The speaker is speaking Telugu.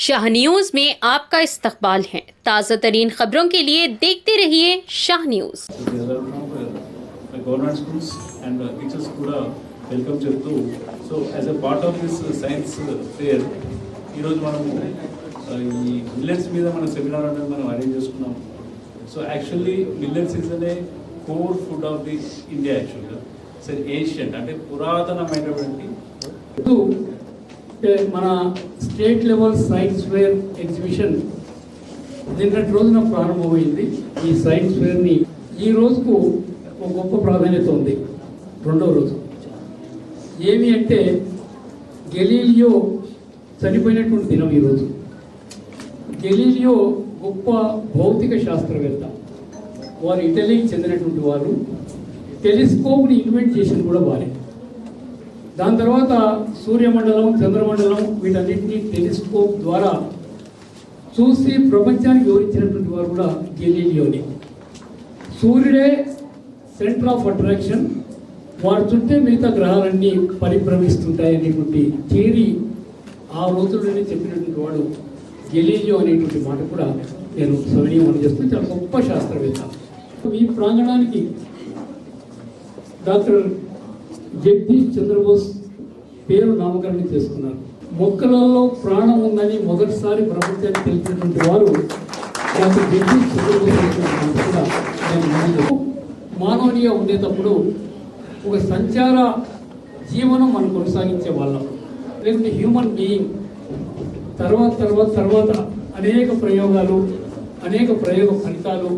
शाह न्यूज में आपका इस्तकबाल है। ताज़ा तरीन खबरों के लिए देखते रहिए Shah news. Government schools and teachers కూడా వెల్కమ్ చెప్తూ so as a part of this science fair ఈరోజు మనం ఈ మిల్లెట్స్ మీద మన సెమినార్ అనేది మనం అరేంజ్ చేసుకున్నాం. సో యాక్చువల్లీ మిల్లెట్స్ ఇస్ అనే core food of the India. యాక్చువల్గా సార్ ఏషియన్ అంటే పురాతనమైనటువంటి మన state level science fair exhibition నిన్నటి రోజున ప్రారంభమైంది. ఈ సైన్స్ ఫేర్ని ఈ రోజుకు ఒక గొప్ప ప్రాధాన్యత ఉంది. రెండవ రోజు ఏమి అంటే గెలీలియో చనిపోయినటువంటి దినం ఈరోజు. గెలీలియో గొప్ప భౌతిక శాస్త్రవేత్త. వారు ఇటలీకి చెందినటువంటి వారు. టెలిస్కోప్ని ఇన్వెంట్ చేసింది కూడా వారే. దాని తర్వాత సూర్యమండలం, చంద్రమండలం వీటన్నిటినీ టెలిస్కోప్ ద్వారా చూసి ప్రపంచానికి వివరించినటువంటి వారు కూడా గెలీలియోని. సూర్యుడే సెంటర్ ఆఫ్ అట్రాక్షన్, వారి చుట్టే మిగతా గ్రహాలన్నీ పరిభ్రమిస్తుంటాయి అనేటువంటి థియరీ ఆ రోజుల్లోనే చెప్పినటువంటి వాడు గెలీలియో అనేటువంటి మాట కూడా నేను సవినీయం చేస్తూ చాలా గొప్ప శాస్త్రవేత్త. ఈ ప్రాంగణానికి డాక్టర్ జగదీష్ చంద్రబోస్ పేరు నామకరణం చేసుకున్నారు. మొక్కలలో ప్రాణం ఉందని మొదటిసారి ప్రపంచానికి తెలిసినటువంటి వారు డాక్టర్ జగదీష్ చంద్రబోస్. మానవీయ ఉండేటప్పుడు ఒక సంచార జీవనం మనం కొనసాగించే వాళ్ళం. లేకుంటే హ్యూమన్ బీయింగ్ తర్వాత అనేక ప్రయోగాలు, అనేక ప్రయోగ ఫలితాలు